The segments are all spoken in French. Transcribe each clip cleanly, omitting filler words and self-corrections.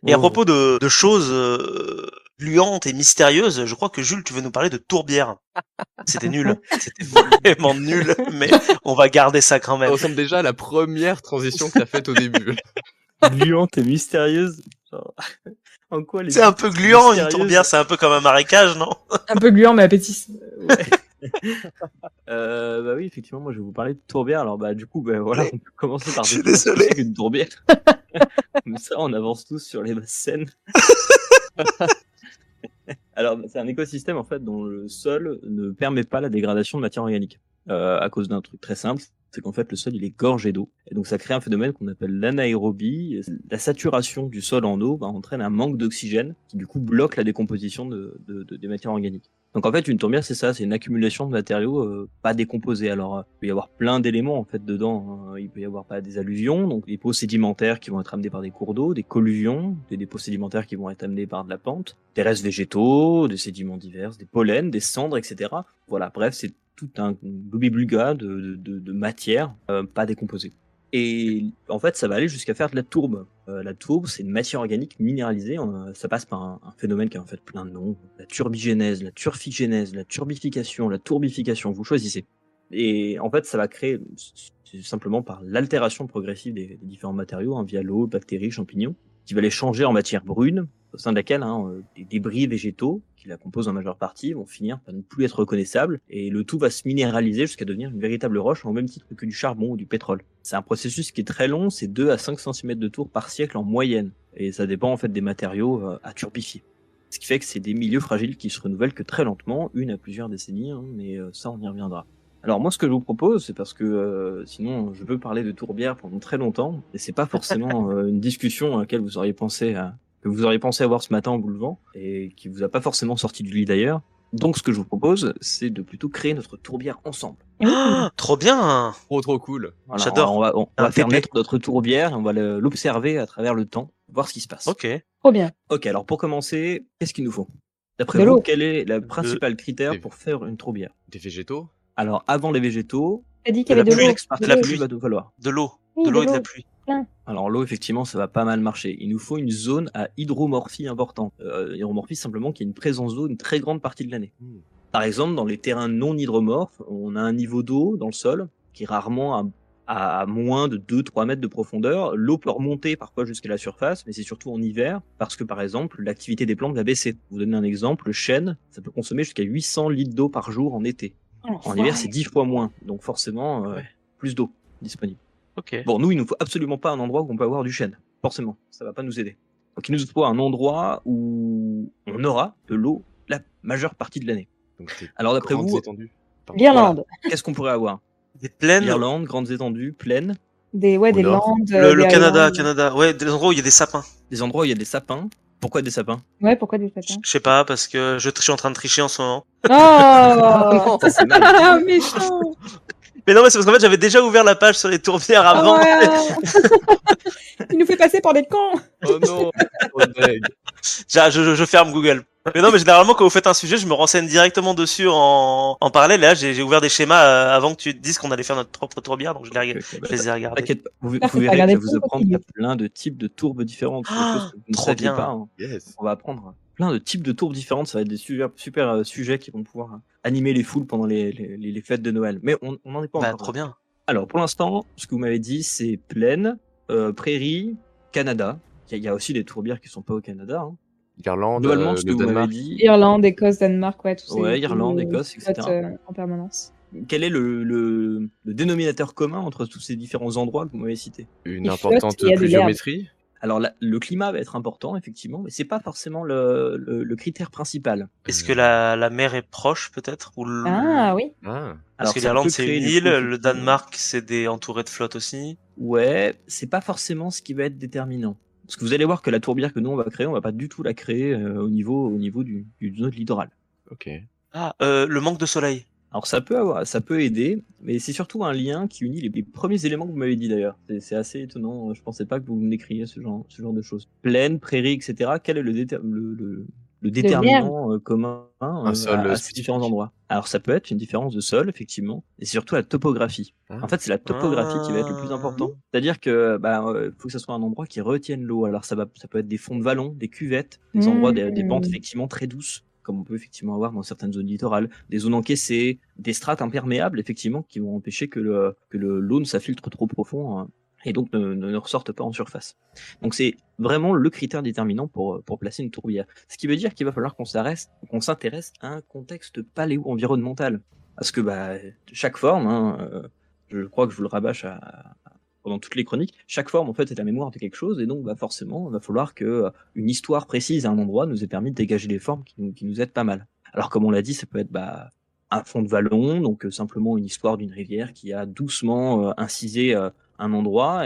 Et à Oh. propos de choses gluantes et mystérieuses, je crois que Jules, tu veux nous parler de tourbière. C'était nul. C'était vraiment nul, mais on va garder ça quand Ça même. ressemble déjà à la première transition que t'as faite au début. Gluante et mystérieuse. Genre, en quoi les C'est un peu gluant, une tourbière, c'est un peu comme un marécage, non? Un peu gluant, mais appétissant. Ouais. Bah oui, effectivement, moi je vais vous parler de tourbière. Alors bah du coup, bah voilà, Allez. on peut commencer par Je suis définir ce que désolé. c'est qu'une tourbière. Comme ça, on avance tous sur les basses scènes. Alors, c'est un écosystème en fait dont le sol ne permet pas la dégradation de matière organique. À cause d'un truc très simple, c'est qu'en fait le sol il est gorgé d'eau. Et donc ça crée un phénomène qu'on appelle l'anaérobie. La saturation du sol en eau entraîne un manque d'oxygène qui du coup bloque la décomposition des matières organiques. Donc en fait une tourbière c'est ça, c'est une accumulation de matériaux pas décomposés. Alors il peut y avoir plein d'éléments en fait dedans, hein. Il peut y avoir pas des alluvions, donc des dépôts sédimentaires qui vont être amenés par des cours d'eau, des colluvions, des dépôts sédimentaires qui vont être amenés par de la pente, des restes végétaux, des sédiments divers, des pollens, des cendres, etc. Voilà, bref, c'est tout un gloubi-boulga de matière pas décomposée. Et en fait, ça va aller jusqu'à faire de la tourbe. La tourbe, c'est une matière organique minéralisée. Ça passe par un phénomène qui a en fait plein de noms. La turbigénèse, la turfigénèse, la turbification, la tourbification, vous choisissez. Et en fait, ça va créer c'est simplement par l'altération progressive des différents matériaux, hein, via l'eau, bactéries, champignons, qui va les changer en matière brune, au sein de laquelle des débris végétaux, qui la composent en majeure partie, vont finir par ne plus être reconnaissables, et le tout va se minéraliser jusqu'à devenir une véritable roche, au même titre que du charbon ou du pétrole. C'est un processus qui est très long, c'est 2 à 5 cm de tour par siècle en moyenne, et ça dépend en fait des matériaux à turbifier. Ce qui fait que c'est des milieux fragiles qui se renouvellent que très lentement, une à plusieurs décennies, hein, mais ça on y reviendra. Alors moi ce que je vous propose, c'est parce que sinon je peux parler de tourbière pendant très longtemps, et c'est pas forcément une discussion à laquelle vous auriez pensé que vous auriez pensé avoir ce matin en vous levant, et qui vous a pas forcément sorti du lit d'ailleurs. Donc ce que je vous propose, c'est de plutôt créer notre tourbière ensemble. Ah, trop bien. Trop cool. Voilà, J'adore. on Un va faire pépé. naître notre tourbière, et on va l'observer à travers le temps, voir ce qui se passe. Ok. Trop bien. Ok, alors pour commencer, qu'est-ce qu'il nous faut? D'après De vous, l'eau. quel est le principal critère Des- pour faire une tourbière? Des végétaux? Alors avant les végétaux, T'as dit qu'il De y avait la de pluie. l'eau. l'expertise De la l'eau. pluie. va nous falloir. De l'eau. Oui, De l'eau et de la l'eau. pluie. Alors l'eau, effectivement, ça va pas mal marcher. Il nous faut une zone à hydromorphie importante. Hydromorphie, simplement, qui a une présence d'eau une très grande partie de l'année. Par exemple, dans les terrains non hydromorphes, on a un niveau d'eau dans le sol qui est rarement à moins de 2-3 mètres de profondeur. L'eau peut remonter parfois jusqu'à la surface, mais c'est surtout en hiver, parce que par exemple, l'activité des plantes va baisser. Pour vous donner un exemple, le chêne, ça peut consommer jusqu'à 800 litres d'eau par jour en été. En hiver, c'est 10 fois moins, donc forcément, Ouais. plus d'eau disponible. Ok. Bon, nous, il nous faut absolument pas un endroit où on peut avoir du chêne. Forcément, ça va pas nous aider. Donc, il nous faut un endroit où on aura de l'eau la majeure partie de l'année. Donc des Alors, d'après grandes vous, étendues. Pardon. L'Irlande. qu'est-ce qu'on pourrait avoir? Des plaines. L'Irlande, grandes étendues, plaines, Des Au des nord. Landes. Le des Canada, Highlands. Canada. Ouais, des endroits où il y a des sapins. des endroits où il y a des sapins. Pourquoi des sapins? Ouais, pourquoi des Je sapins? sais pas, parce que je suis en train de tricher en ce moment. Oh Ça, c'est mal. Ah, méchant. Mais non, mais c'est parce qu'en fait, j'avais déjà ouvert la page sur les tourbières avant. Il nous fait passer pour des cons. Oh non. Oh, deg. Je ferme Google. Mais non, mais généralement, quand vous faites un sujet, je me renseigne directement dessus en parallèle. Et là, j'ai ouvert des schémas avant que tu dises qu'on allait faire notre propre tourbière, donc je les ai regardés. T'inquiète pas, vous J'espère que verrez t'as que regardé ça vous tout apprendre qu'il y a aussi. plein de types de tourbes différentes. C'est des choses que vous ne Trop saviez bien. pas, hein. Yes. On va apprendre plein de types de tourbes différentes. Ça va être des super sujets qui vont pouvoir animer les foules pendant les fêtes de Noël. Mais on n'en est pas Bah, encore trop là. bien. Alors, pour l'instant, ce que vous m'avez dit, c'est plaine, prairie, Canada. Il y a aussi des tourbières qui sont pas au Canada, hein. Irlande, Globalement, ce que le vous m'avez Danemark. dit, Irlande, Écosse, Danemark, ouais, tout ça. ouais, Irlande, Écosse, etc. En permanence. Quel est le dénominateur commun entre tous ces différents endroits que vous m'avez cités? Une Il importante flotte, il y a de pluviométrie. Alors, le climat va être important, effectivement, mais c'est pas forcément le critère principal. Est-ce que la mer est proche, peut-être? Ah oui. Ah. Parce Alors, que ça l'Irlande, peut c'est créer une du île. coup, Le effectivement, Danemark, c'est entouré de flotte aussi. ouais, c'est pas forcément ce qui va être déterminant. Parce que vous allez voir que la tourbière que nous on va créer, on va pas du tout la créer au niveau de notre littoral. Ok. Ah, le manque de soleil. Alors ça peut aider, mais c'est surtout un lien qui unit les premiers éléments que vous m'avez dit d'ailleurs. C'est assez étonnant. Je pensais pas que vous me décririez ce genre de choses. Plaine, prairie, etc. Quel est déterminant commun Un sol à ces spécifique. différents endroits. Alors ça peut être une différence de sol, effectivement, et c'est surtout la topographie. Ah. En fait, c'est la topographie qui va être le plus important. C'est-à-dire que faut que ce soit un endroit qui retienne l'eau. Alors ça peut être des fonds de vallon, des cuvettes, des endroits, des pentes effectivement très douces, comme on peut effectivement avoir dans certaines zones littorales, des zones encaissées, des strates imperméables effectivement qui vont empêcher que l'eau ne s'infiltre trop profond, hein, et donc ne ressorte pas en surface. Donc c'est vraiment le critère déterminant pour placer une tourbière. Ce qui veut dire qu'il va falloir qu'on s'intéresse à un contexte paléo-environnemental. Parce que chaque forme, hein, je crois que je vous le rabâche pendant toutes les chroniques, chaque forme en fait est la mémoire de quelque chose, et donc forcément il va falloir que une histoire précise à un endroit nous ait permis de dégager des formes qui nous aident pas mal. Alors comme on l'a dit, ça peut être un fond de vallon, donc simplement une histoire d'une rivière qui a doucement incisé un endroit,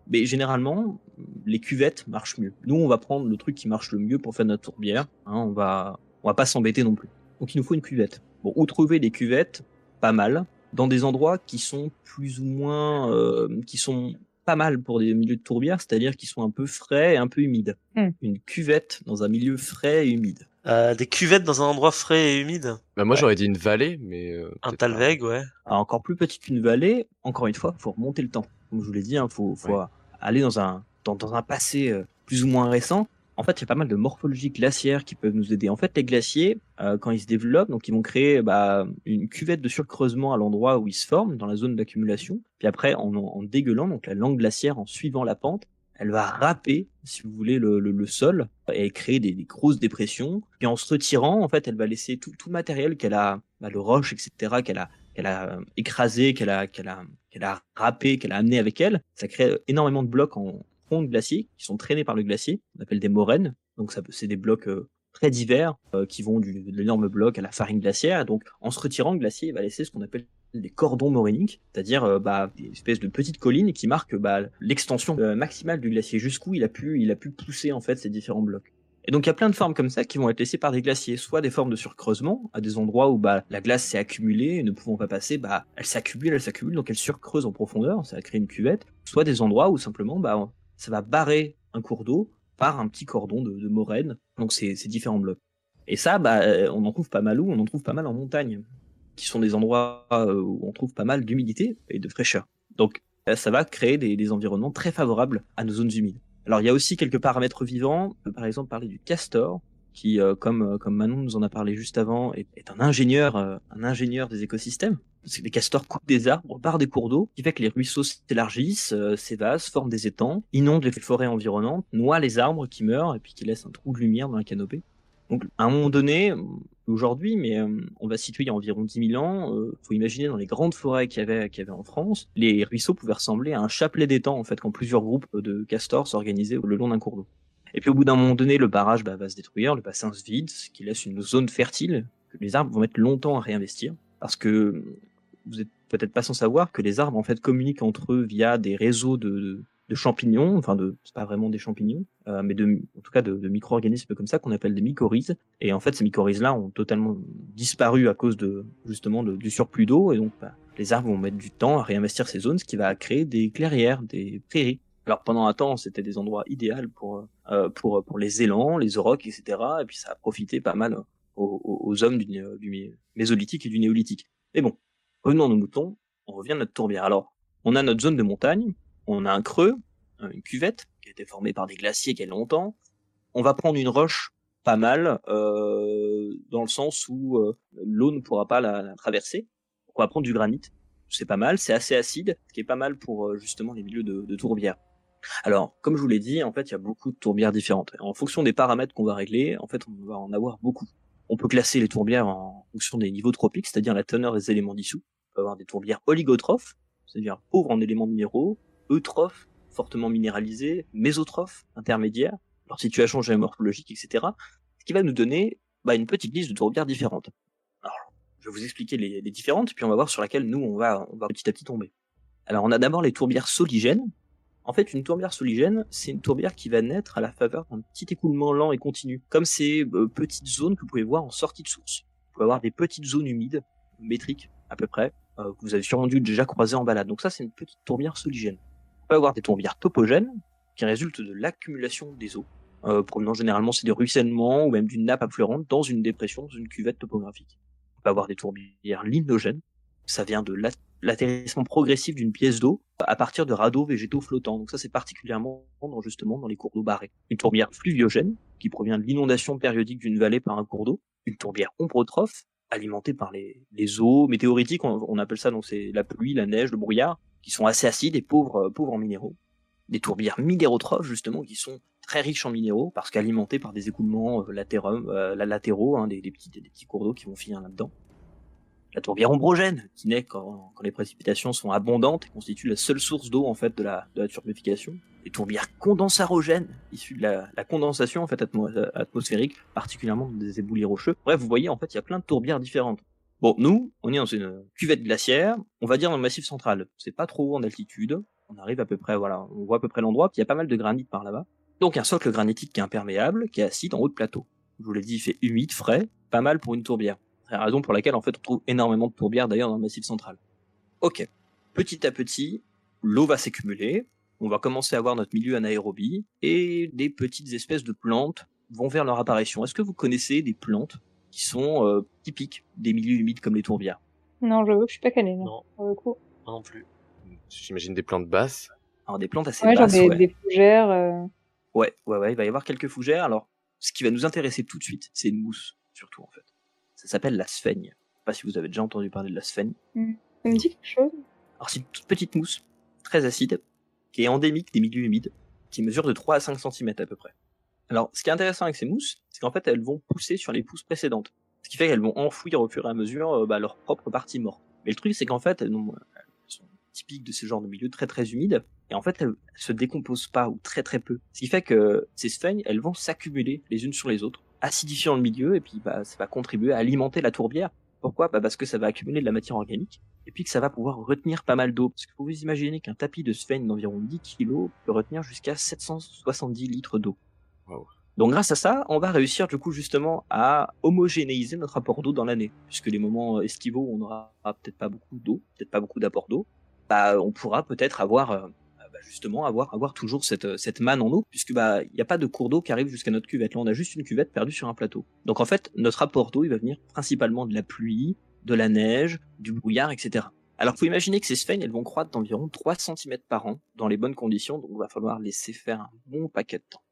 mais généralement les cuvettes marchent mieux. Nous on va prendre le truc qui marche le mieux pour faire notre tourbière, hein, on va pas s'embêter non plus. Donc il nous faut une cuvette. Bon, où trouver des cuvettes? Pas mal, dans des endroits qui sont plus ou moins qui sont pas mal pour des milieux de tourbière, c'est-à-dire qui sont un peu frais et un peu humides. Une cuvette dans un milieu frais et humide. Des cuvettes dans un endroit frais et humide. Bah, moi, j'aurais dit une vallée, mais. Un peut-être talweg, ouais. Alors, encore plus petit qu'une vallée, encore une fois, faut remonter le temps. Comme je vous l'ai dit, faut aller dans un passé plus ou moins récent. En fait, il y a pas mal de morphologies glaciaires qui peuvent nous aider. En fait, les glaciers, quand ils se développent, donc ils vont créer une cuvette de surcreusement à l'endroit où ils se forment, dans la zone d'accumulation. Puis après, en dégueulant, donc la langue glaciaire, en suivant la pente, elle va râper, si vous voulez, le sol et créer des grosses dépressions. Puis en se retirant, en fait, elle va laisser tout le matériel qu'elle a, le roche, etc., qu'elle a écrasé, qu'elle a râpé, qu'elle a amené avec elle. Ça crée énormément de blocs en fond de glacier qui sont traînés par le glacier. On appelle des moraines. Donc c'est des blocs très divers qui vont de l'énorme bloc à la farine glaciaire. Et donc en se retirant, le glacier va laisser ce qu'on appelle des cordons morainiques, c'est-à-dire des espèces de petites collines qui marquent l'extension maximale du glacier, jusqu'où il a pu pousser en fait ces différents blocs. Et donc il y a plein de formes comme ça qui vont être laissées par des glaciers, soit des formes de surcreusement, à des endroits où la glace s'est accumulée et ne pouvant pas passer, elle s'accumule, donc elle surcreuse en profondeur, ça va créer une cuvette, soit des endroits où simplement ça va barrer un cours d'eau par un petit cordon de moraine, donc ces différents blocs. Et ça, on en trouve pas mal où? On en trouve pas mal en montagne, qui sont des endroits où on trouve pas mal d'humidité et de fraîcheur. Donc ça va créer des environnements très favorables à nos zones humides. Alors il y a aussi quelques paramètres vivants, on peut par exemple parler du castor, qui comme Manon nous en a parlé juste avant, est un ingénieur des écosystèmes. Les castors coupent des arbres, barrent des cours d'eau, qui fait que les ruisseaux s'élargissent, s'évasent, forment des étangs, inondent les forêts environnantes, noient les arbres qui meurent et puis qui laissent un trou de lumière dans la canopée. Donc à un moment donné, aujourd'hui, mais on va situer il y a environ 10 000 ans, faut imaginer dans les grandes forêts qu'il y avait en France, les ruisseaux pouvaient ressembler à un chapelet d'étangs en fait, quand plusieurs groupes de castors s'organisaient le long d'un cours d'eau. Et puis au bout d'un moment donné, le barrage va se détruire, le bassin se vide, ce qui laisse une zone fertile que les arbres vont mettre longtemps à réinvestir, parce que vous êtes peut-être pas sans savoir que les arbres en fait communiquent entre eux via des réseaux de champignons, c'est pas vraiment des champignons, mais en tout cas de micro-organismes comme ça qu'on appelle des mycorhizes. Et en fait, ces mycorhizes-là ont totalement disparu à cause justement du surplus d'eau, et donc les arbres vont mettre du temps à réinvestir ces zones, ce qui va créer des clairières, des prairies. Alors pendant un temps, c'était des endroits idéaux pour les élans, les aurochs, etc. Et puis ça a profité pas mal aux hommes du mésolithique et du néolithique. Mais bon, revenons à nos moutons, on revient à notre tourbière. Alors, on a notre zone de montagne, on a un creux, une cuvette qui a été formée par des glaciers il y a longtemps. On va prendre une roche pas mal, dans le sens où l'eau ne pourra pas la traverser. On va prendre du granit, c'est pas mal, c'est assez acide, ce qui est pas mal pour justement les milieux de tourbière. Alors, comme je vous l'ai dit, en fait, il y a beaucoup de tourbières différentes. En fonction des paramètres qu'on va régler, en fait, on va en avoir beaucoup. On peut classer les tourbières en fonction des niveaux tropiques, c'est-à-dire la teneur des éléments dissous. On peut avoir des tourbières oligotrophes, c'est-à-dire pauvres en éléments minéraux, eutrophes, fortement minéralisés, mésotrophes, intermédiaires, leur situation géomorphologique, etc. Ce qui va nous donner une petite liste de tourbières différentes. Alors, je vais vous expliquer les différentes, puis on va voir sur laquelle nous, on va petit à petit tomber. Alors, on a d'abord les tourbières soligènes. En fait, une tourbière soligène, c'est une tourbière qui va naître à la faveur d'un petit écoulement lent et continu, comme ces petites zones que vous pouvez voir en sortie de source. Vous pouvez avoir des petites zones humides, métriques à peu près, que vous avez sûrement dû déjà croiser en balade. Donc ça, c'est une petite tourbière soligène. On peut avoir des tourbières topogènes, qui résultent de l'accumulation des eaux. provenant généralement c'est des ruissellements ou même d'une nappe affleurante dans une dépression, dans une cuvette topographique. On peut avoir des tourbières limnogènes, ça vient de l'atterrissement progressif d'une pièce d'eau à partir de radeaux végétaux flottants. Donc ça c'est particulièrement justement dans les cours d'eau barrés. Une tourbière fluviogène qui provient de l'inondation périodique d'une vallée par un cours d'eau. Une tourbière ombrotrophe alimentée par les eaux météoritiques, on appelle ça, donc c'est la pluie, la neige, le brouillard, qui sont assez acides et pauvres en minéraux. Des tourbières minérotrophes justement qui sont très riches en minéraux parce qu'alimentées par des écoulements latéraux, des petits cours d'eau qui vont finir là-dedans. La tourbière ombrogène qui naît quand les précipitations sont abondantes et constitue la seule source d'eau en fait de la turbification. Les tourbières condensarogènes issues de la condensation en fait atmosphérique, particulièrement des éboulis rocheux. Bref, vous voyez en fait il y a plein de tourbières différentes. Bon, nous, on est dans une cuvette glaciaire, on va dire dans le Massif central. C'est pas trop haut en altitude. On arrive à peu près, on voit à peu près l'endroit, puis il y a pas mal de granit par là-bas. Donc un socle granitique qui est imperméable, qui est acide en haut de plateau. Je vous l'ai dit, il fait humide, frais, pas mal pour une tourbière. C'est la raison pour laquelle en fait on trouve énormément de tourbières d'ailleurs dans le Massif central. Ok, petit à petit, l'eau va s'accumuler, on va commencer à avoir notre milieu anaérobie, et des petites espèces de plantes vont vers leur apparition. Est-ce que vous connaissez des plantes qui sont typiques des milieux humides comme les tourbières? Non, j'avoue que je suis pas calée, Non. pour le coup. Non plus. J'imagine des plantes basses. Alors des plantes assez Ouais, genre basses, des fougères. Ouais, il va y avoir quelques fougères. Alors, ce qui va nous intéresser tout de suite, c'est une mousse, surtout en fait. Ça s'appelle la sphaigne. Je sais pas si vous avez déjà entendu parler de la sphaigne. Ça me dit quelque chose. Alors, c'est une toute petite mousse, très acide, qui est endémique des milieux humides, qui mesure de 3 à 5 cm à peu près. Alors, ce qui est intéressant avec ces mousses, c'est qu'en fait, elles vont pousser sur les pousses précédentes. Ce qui fait qu'elles vont enfouir au fur et à mesure leur propre partie morte. Mais le truc, c'est qu'en fait, elles sont typiques de ce genre de milieu très très humide, et en fait, elles se décomposent pas, ou très très peu. Ce qui fait que ces sphènes, elles vont s'accumuler les unes sur les autres, acidifiant le milieu, et puis ça va contribuer à alimenter la tourbière. Pourquoi ? Parce que ça va accumuler de la matière organique, et puis que ça va pouvoir retenir pas mal d'eau. Parce que vous vous imaginez qu'un tapis de sphène d'environ 10 kg peut retenir jusqu'à 770 litres d'eau. Wow. Donc grâce à ça, on va réussir du coup justement à homogénéiser notre apport d'eau dans l'année. Puisque les moments estivaux où on n'aura peut-être pas beaucoup d'eau, peut-être pas beaucoup d'apport d'eau, on pourra peut-être avoir toujours cette manne en eau, puisque il n'y a pas de cours d'eau qui arrive jusqu'à notre cuvette. Là, on a juste une cuvette perdue sur un plateau. Donc en fait, notre apport d'eau, il va venir principalement de la pluie, de la neige, du brouillard, etc. Alors, faut imaginer que ces sphènes, elles vont croître d'environ 3 cm par an, dans les bonnes conditions, donc il va falloir laisser faire un bon paquet de temps.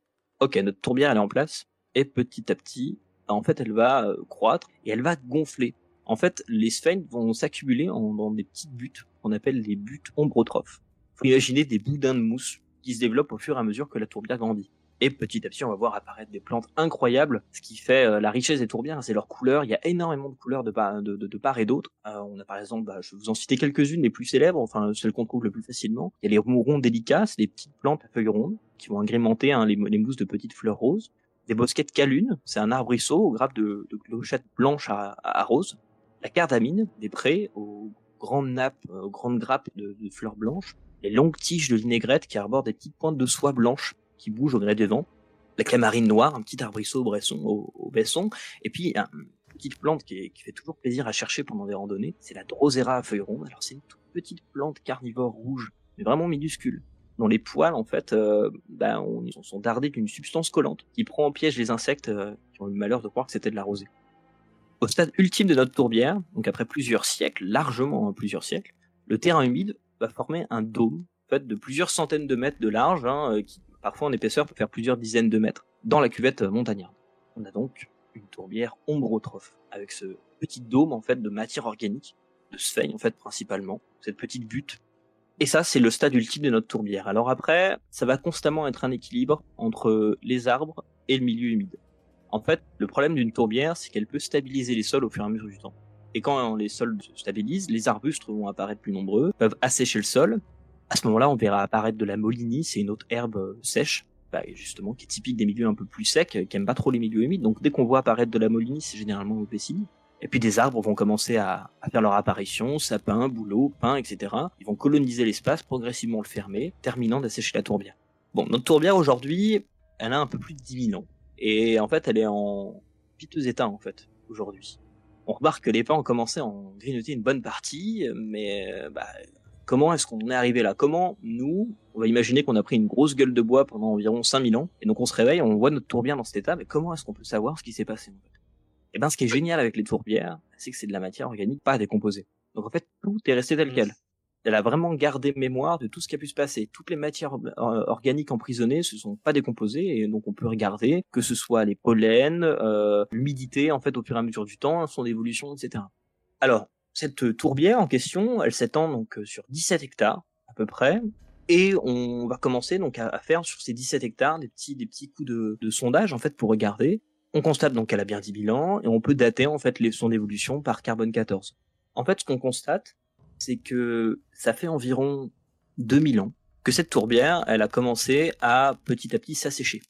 Ok, notre tourbière, elle est en place, et petit à petit, en fait, elle va croître, et elle va gonfler. En fait, les sphènes vont s'accumuler dans des petites buttes, qu'on appelle les buttes ombrotrophes. Faut imaginer des boudins de mousse qui se développent au fur et à mesure que la tourbière grandit. Et petit à petit, on va voir apparaître des plantes incroyables. Ce qui fait la richesse des tourbières, c'est leur couleur. Il y a énormément de couleurs de part et d'autre. On a par exemple, je vais vous en citer quelques-unes, les plus célèbres, enfin celles qu'on trouve le plus facilement. Il y a les mourons délicats, c'est des petites plantes à feuilles rondes qui vont agrémenter les mousses de petites fleurs roses. Des bosquets de calunes, c'est un arbrisseau aux grappes de clochettes blanches à roses. La cardamine, des prés aux grandes nappes, aux grandes grappes de fleurs blanches. Les longues tiges de vinaigrette qui arborent des petites pointes de soie blanches qui bougent au gré des vents. La clamarine noire, un petit arbrisseau au besson. Et puis, une petite plante qui fait toujours plaisir à chercher pendant des randonnées, c'est la drosera à feuilles rondes. Alors, c'est une toute petite plante carnivore rouge, mais vraiment minuscule, dont les poils, en fait, sont dardés d'une substance collante qui prend en piège les insectes qui ont eu le malheur de croire que c'était de la rosée. Au stade ultime de notre tourbière, donc après plusieurs siècles, largement plusieurs siècles, le terrain humide va former un dôme fait de plusieurs centaines de mètres de large, qui parfois en épaisseur peut faire plusieurs dizaines de mètres, dans la cuvette montagnarde. On a donc une tourbière ombrotrophe, avec ce petit dôme en fait de matière organique, de sphène en fait principalement, cette petite butte. Et ça, c'est le stade ultime de notre tourbière. Alors après, ça va constamment être un équilibre entre les arbres et le milieu humide. En fait, le problème d'une tourbière, c'est qu'elle peut stabiliser les sols au fur et à mesure du temps. Et quand les sols se stabilisent, les arbustes vont apparaître plus nombreux, peuvent assécher le sol. À ce moment-là, on verra apparaître de la molinie, c'est une autre herbe sèche, justement, qui est typique des milieux un peu plus secs, qui aiment pas trop les milieux humides. Donc dès qu'on voit apparaître de la molinie, c'est généralement au Pessine. Et puis des arbres vont commencer à faire leur apparition, sapins, bouleaux, pins, etc. Ils vont coloniser l'espace, progressivement le fermer, terminant d'assécher la tourbière. Bon, notre tourbière aujourd'hui, elle a un peu plus de 10 000 ans. Et en fait, elle est en piteux état, en fait, aujourd'hui. On remarque que les pins ont commencé à en grignoter une bonne partie, mais comment est-ce qu'on est arrivé là? Comment nous, on va imaginer qu'on a pris une grosse gueule de bois pendant environ 5000 ans, et donc on se réveille, on voit notre tourbière dans cet état, mais comment est-ce qu'on peut savoir ce qui s'est passé en fait? Et ben, ce qui est génial avec les tourbières, c'est que c'est de la matière organique pas décomposée. Donc en fait, tout est resté tel quel. Elle a vraiment gardé mémoire de tout ce qui a pu se passer. Toutes les matières organiques emprisonnées se sont pas décomposées, et donc on peut regarder que ce soit les pollens, l'humidité en fait au fur et à mesure du temps, son évolution, etc. Alors, cette tourbière en question, elle s'étend donc sur 17 hectares à peu près, et on va commencer donc à faire sur ces 17 hectares des petits coups de sondage en fait pour regarder. On constate donc qu'elle a bien 10 000 ans, et on peut dater en fait son évolution par carbone 14. En fait, ce qu'on constate, c'est que ça fait environ 2000 ans que cette tourbière, elle a commencé à petit s'assécher.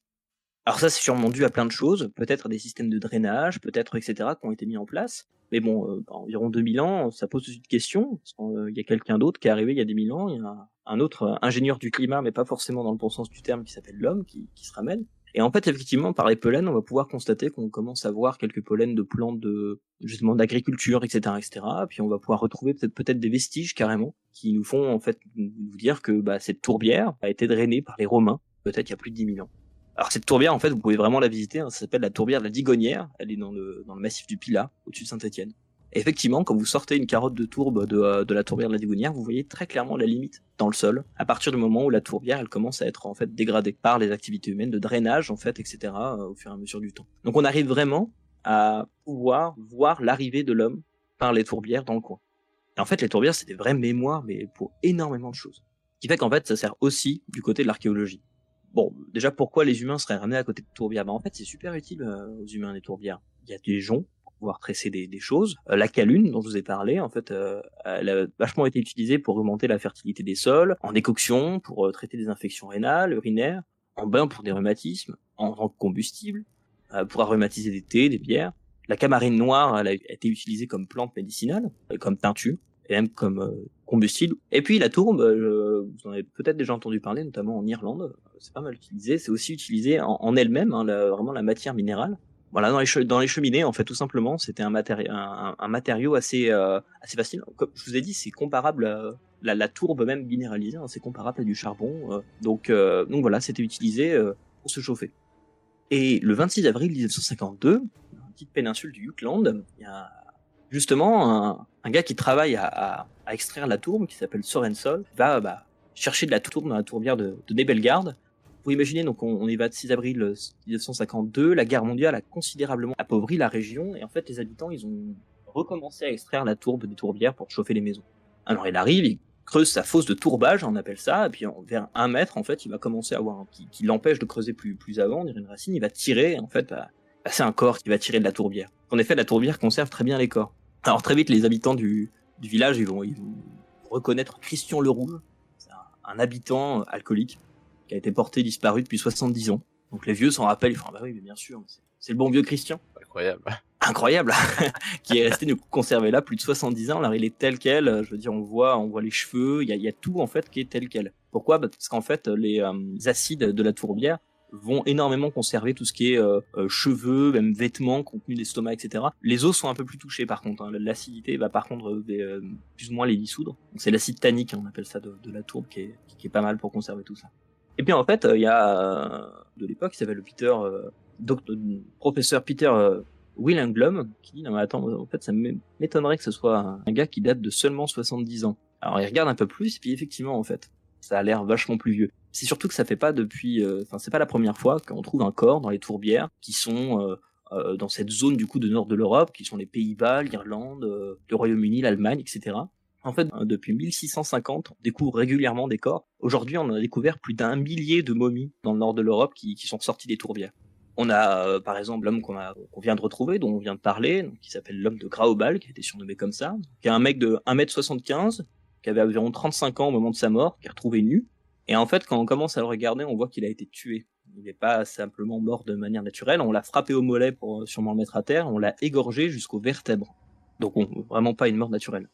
Alors ça, c'est sûrement dû à plein de choses, peut-être des systèmes de drainage, peut-être etc. qui ont été mis en place. Mais bon, environ 2000 ans, ça pose une question, parce qu'il y a quelqu'un d'autre qui est arrivé il y a des 1000 ans, il y a un autre ingénieur du climat, mais pas forcément dans le bon sens du terme, qui s'appelle l'homme, qui se ramène. Et en fait, effectivement, par les pollens, on va pouvoir constater qu'on commence à voir quelques pollens de plantes justement d'agriculture, etc., etc. Puis on va pouvoir retrouver peut-être des vestiges carrément qui nous font en fait nous dire que cette tourbière a été drainée par les Romains, peut-être il y a plus de 10 000 ans. Alors cette tourbière, en fait, vous pouvez vraiment la visiter. Ça s'appelle la tourbière de la Digonnière. Elle est dans le massif du Pilat, au-dessus de Saint-Étienne. Et effectivement, quand vous sortez une carotte de tourbe de la tourbière de la Digonnière, vous voyez très clairement la limite dans le sol, à partir du moment où la tourbière, elle commence à être en fait dégradée par les activités humaines, de drainage en fait, etc. Au fur et à mesure du temps. Donc on arrive vraiment à pouvoir voir l'arrivée de l'homme par les tourbières dans le coin. Et en fait, les tourbières, c'est des vraies mémoires, mais pour énormément de choses. Ce qui fait qu'en fait, ça sert aussi du côté de l'archéologie. Bon, déjà, pourquoi les humains seraient ramenés à côté de tourbières? En fait, c'est super utile aux humains, les tourbières. Il y a des joncs pour pouvoir tresser des choses. La calune, dont je vous ai parlé, en fait, elle a vachement été utilisée pour augmenter la fertilité des sols, en décoction, pour traiter des infections rénales, urinaires, en bain pour des rhumatismes, en tant que combustible, pour aromatiser des thés, des bières. La camarine noire, elle a été utilisée comme plante médicinale, comme teinture, et même comme combustible. Et puis la tourbe, vous en avez peut-être déjà entendu parler, notamment en Irlande, c'est pas mal utilisé. C'est aussi utilisé en elle-même, vraiment la matière minérale. Voilà, dans les cheminées, en fait, tout simplement, c'était un matériau assez facile. Comme je vous ai dit, c'est comparable à la tourbe même minéralisée, c'est comparable à du charbon. Donc voilà, c'était utilisé pour se chauffer. Et le 26 avril 1952, dans une petite péninsule du Jutland, il y a justement un gars qui travaille à extraire la tourbe, qui s'appelle Sorensol, va chercher de la tourbe dans la tourbière de Nebelgard. Vous imaginez, donc on est le 26 avril 1952, la guerre mondiale a considérablement appauvri la région, et en fait les habitants, ils ont recommencé à extraire la tourbe des tourbières pour chauffer les maisons. Alors il arrive, il creuse sa fosse de tourbage, on appelle ça, et puis vers 1 mètre, en fait, il va commencer à avoir qui l'empêche de creuser plus avant, on dirait une racine, il va tirer, en fait, c'est un corps qui va tirer de la tourbière. En effet, la tourbière conserve très bien les corps. Alors très vite, les habitants du village, ils vont reconnaître Christian le Rouge, c'est un habitant alcoolique qui a été porté disparu depuis 70 ans. Donc les vieux s'en rappellent, ils font bah oui, mais bien sûr, c'est le bon vieux Christian. Incroyable, qui est resté conservé là plus de 70 ans. Alors il est tel quel, je veux dire, on voit les cheveux, il y a tout en fait qui est tel quel. Pourquoi? Parce qu'en fait les acides de la tourbière vont énormément conserver tout ce qui est cheveux, même vêtements, contenu d'estomac, etc. Les os sont un peu plus touchés par contre. L'acidité va par contre plus ou moins les dissoudre. Donc c'est l'acide tannique, on appelle ça de la tourbe, qui est pas mal pour conserver tout ça. Et puis en fait, il y a de l'époque qui s'appelle le professeur Peter Willenglum qui dit non mais attends, en fait ça m'étonnerait que ce soit un gars qui date de seulement 70 ans. Alors il regarde un peu plus, et puis effectivement en fait, ça a l'air vachement plus vieux. C'est surtout que ça fait pas depuis, c'est pas la première fois qu'on trouve un corps dans les tourbières qui sont dans cette zone du coup de nord de l'Europe, qui sont les Pays-Bas, l'Irlande, le Royaume-Uni, l'Allemagne, etc. En fait, depuis 1650, on découvre régulièrement des corps. Aujourd'hui, on a découvert plus d'1 millier de momies dans le nord de l'Europe qui sont sorties des tourbières. On a, par exemple, l'homme qu'on vient de retrouver, dont on vient de parler, donc, qui s'appelle l'homme de Graubal, qui a été surnommé comme ça, qui est un mec de 1m75, qui avait environ 35 ans au moment de sa mort, qui est retrouvé nu. Et en fait, quand on commence à le regarder, on voit qu'il a été tué. Il n'est pas simplement mort de manière naturelle, on l'a frappé au mollet pour sûrement le mettre à terre, on l'a égorgé jusqu'aux vertèbres. Donc vraiment pas une mort naturelle.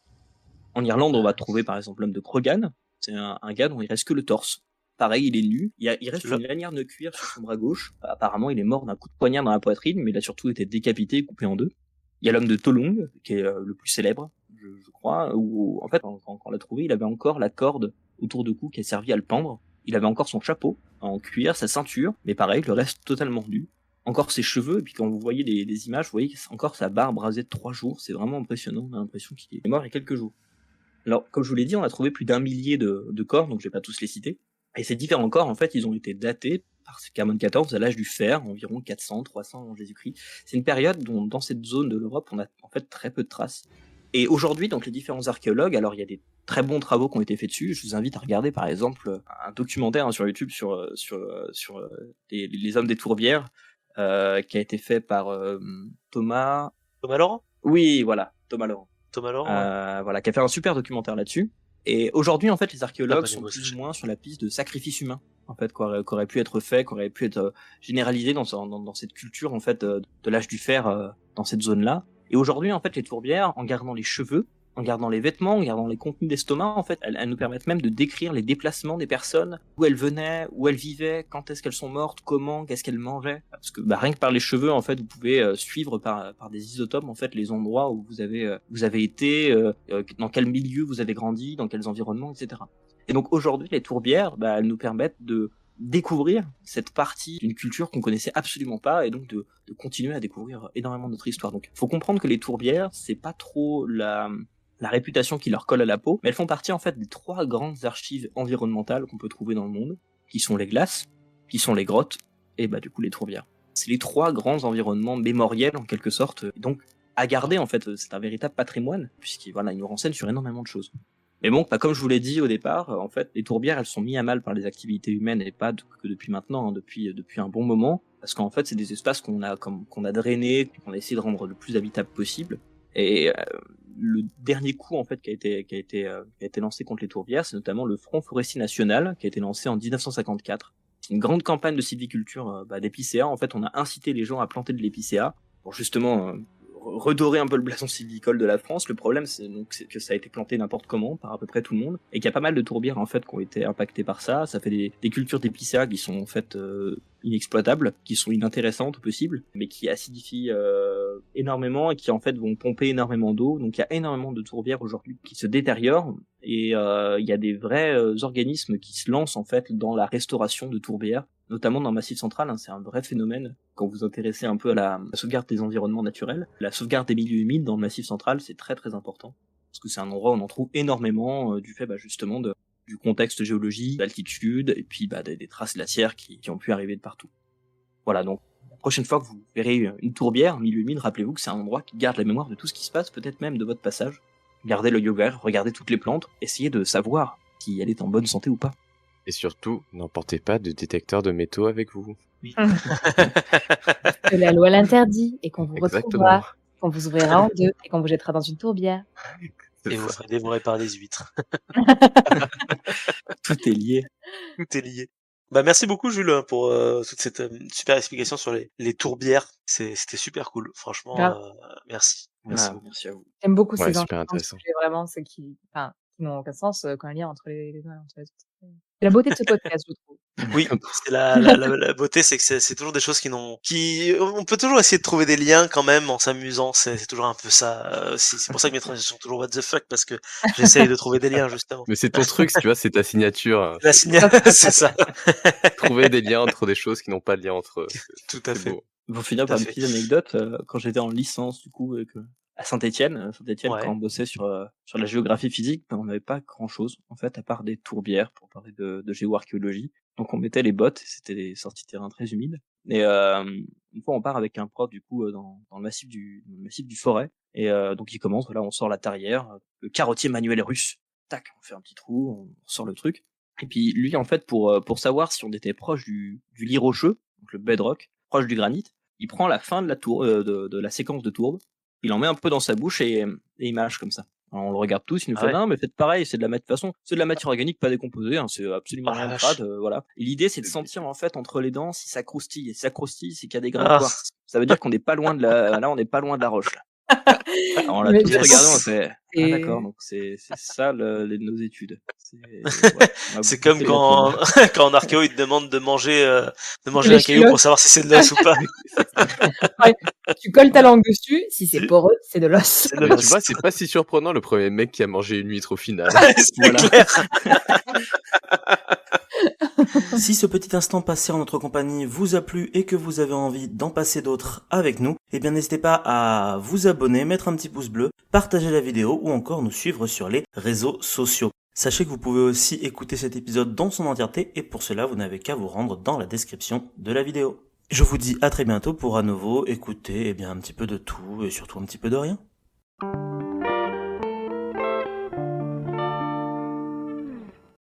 En Irlande, on va trouver par exemple l'homme de Croghan, c'est un gars dont il reste que le torse. Pareil, il est nu, il reste une lanière de cuir sur son bras gauche. Apparemment, il est mort d'un coup de poignard dans la poitrine, mais il a surtout été décapité et coupé en deux. Il y a l'homme de Tolung, qui est le plus célèbre, je crois, où en fait quand on l'a trouvé, il avait encore la corde autour du cou qui a servi à le pendre. Il avait encore son chapeau en cuir, sa ceinture, mais pareil, le reste totalement nu. Encore ses cheveux, et puis quand vous voyez les images, vous voyez encore sa barbe rasée de 3 jours. C'est vraiment impressionnant. On a l'impression qu'il est mort il y a quelques jours. Alors, comme je vous l'ai dit, on a trouvé plus d'1 millier de corps, donc je vais pas tous les citer. Et ces différents corps, en fait, ils ont été datés par Carmone 14 à l'âge du fer, environ 400, 300 avant Jésus-Christ. C'est une période dont, dans cette zone de l'Europe, on a en fait très peu de traces. Et aujourd'hui, donc les différents archéologues, alors il y a des très bons travaux qui ont été faits dessus. Je vous invite à regarder, par exemple, un documentaire sur YouTube sur les hommes des Tourbières, qui a été fait par Thomas. Thomas Laurent. Oui, voilà, Thomas Laurent. Thomas Laurent. Voilà, qui a fait un super documentaire là-dessus. Et aujourd'hui, en fait, les archéologues sont moi, plus ou moins sur la piste de sacrifice humain, en fait, qui aurait pu être fait, qui aurait pu être généralisé dans cette culture, en fait, de l'âge du fer, dans cette zone-là. Et aujourd'hui, en fait, les tourbières, en gardant les cheveux, en gardant les vêtements, en gardant les contenus d'estomac, en fait, elles nous permettent même de décrire les déplacements des personnes, où elles venaient, où elles vivaient, quand est-ce qu'elles sont mortes, comment, qu'est-ce qu'elles mangeaient. Parce que rien que par les cheveux, en fait, vous pouvez suivre par des isotopes, en fait, les endroits où vous avez été, dans quel milieu vous avez grandi, dans quels environnements, etc. Et donc aujourd'hui, les tourbières, elles nous permettent de découvrir cette partie d'une culture qu'on connaissait absolument pas, et donc de continuer à découvrir énormément de notre histoire. Donc, faut comprendre que les tourbières, c'est pas trop la réputation qui leur colle à la peau, mais elles font partie en fait des 3 grandes archives environnementales qu'on peut trouver dans le monde, qui sont les glaces, qui sont les grottes, et du coup les tourbières. C'est les 3 grands environnements mémoriels en quelque sorte, donc à garder en fait, c'est un véritable patrimoine, puisqu'ils ils nous renseignent sur énormément de choses. Mais bon, comme je vous l'ai dit au départ, en fait, les tourbières, elles sont mises à mal par les activités humaines, et pas que depuis maintenant, hein, depuis un bon moment, parce qu'en fait, c'est des espaces qu'on a drainés, qu'on a essayé de rendre le plus habitable possible. Et le dernier coup en fait qui a été lancé contre les tourbières, c'est notamment le Front forestier national qui a été lancé en 1954. C'est une grande campagne de sylviculture d'épicéas. En fait, on a incité les gens à planter de l'épicéa pour justement redorer un peu le blason sylvicole de la France. Le problème, c'est que ça a été planté n'importe comment par à peu près tout le monde, et qu'il y a pas mal de tourbières en fait qui ont été impactées par ça. Ça fait des cultures d'épicéas qui sont en fait inexploitables, qui sont inintéressantes au possible, mais qui acidifient énormément et qui en fait vont pomper énormément d'eau. Donc il y a énormément de tourbières aujourd'hui qui se détériorent, et il y a des vrais organismes qui se lancent en fait dans la restauration de tourbières, notamment dans le Massif central. C'est un vrai phénomène quand vous vous intéressez un peu à la sauvegarde des environnements naturels. La sauvegarde des milieux humides dans le Massif central, c'est très très important, parce que c'est un endroit où on en trouve énormément du fait justement du contexte géologique, d'altitude, et puis des traces glaciaires qui ont pu arriver de partout. Voilà, donc la prochaine fois que vous verrez une tourbière, un milieu humide, rappelez-vous que c'est un endroit qui garde la mémoire de tout ce qui se passe, peut-être même de votre passage. Gardez l'œil ouvert, regardez toutes les plantes, essayez de savoir si elle est en bonne santé ou pas. Et surtout, n'emportez pas de détecteur de métaux avec vous. Oui. Que la loi l'interdit, et qu'on vous retrouvera, qu'on vous ouvrira en 2 et qu'on vous jettera dans une tourbière. Et vous serez dévoré par des huîtres. Tout est lié. Tout est lié. Merci beaucoup Jules pour toute cette super explication sur les tourbières. C'était super cool, franchement. Merci. Merci à vous. J'aime beaucoup Ouais, ces super enjeux, intéressant. vraiment ceux qui n'ont aucun sens, quand il y a entre les uns et entre les autres. C'est la beauté de ce podcast, je trouve. Oui, c'est la beauté, c'est que c'est toujours des choses on peut toujours essayer de trouver des liens quand même en s'amusant. C'est toujours un peu ça. C'est pour ça que mes transitions sont toujours what the fuck, parce que j'essaye de trouver des liens justement. Mais c'est ton truc, tu vois, c'est ta signature. La signature, c'est ça. Trouver des liens entre des choses qui n'ont pas de lien entre eux. Tout à fait. Beau. Pour finir par une petite anecdote, quand j'étais en licence du coup à Saint-Étienne, Ouais. quand on bossait sur la géographie physique, on n'avait pas grand-chose en fait à part des tourbières pour parler de géoarchéologie. Donc on mettait les bottes, c'était des sorties de terrain très humides. Et une fois on part avec un prof du coup dans le massif du Forêt, et donc il commence, voilà, on sort la tarière, le carottier manuel russe. Tac, on fait un petit trou, on sort le truc. Et puis lui en fait pour savoir si on était proche du lit rocheux, donc le bedrock, proche du granit, il prend la fin de la tour de la séquence de tourbe, il en met un peu dans sa bouche et il mâche comme ça. Alors on le regarde tous, il nous fait non mais faites pareil, c'est de la façon, c'est de la matière organique pas décomposée, c'est absolument rien de crade, voilà. Et l'idée c'est de sentir en fait entre les dents si ça croustille, et si ça croustille, c'est qu'il y a des grains de quartz. Ça veut dire qu'on n'est pas loin de la roche là. Alors, on l'a Mais tous je- regardé, on a fait. Ah Et- d'accord, donc c'est ça nos études. Ouais, on a C'est beaucoup comme fait quand, l'atome. quand en archéo, il te demande de manger Les un caillou cheveux. pour savoir si c'est de l'os ou pas. Tu colles ta langue dessus, si c'est Si. poreux, c'est de l'os. C'est de Mais l'os. tu vois, c'est pas si surprenant le premier mec qui a mangé une huître au final. C'est Voilà. clair. Si ce petit instant passé en notre compagnie vous a plu et que vous avez envie d'en passer d'autres avec nous, eh bien n'hésitez pas à vous abonner, mettre un petit pouce bleu, partager la vidéo ou encore nous suivre sur les réseaux sociaux. Sachez que vous pouvez aussi écouter cet épisode dans son entièreté et pour cela vous n'avez qu'à vous rendre dans la description de la vidéo. Je vous dis à très bientôt pour à nouveau écouter un petit peu de tout et surtout un petit peu de rien.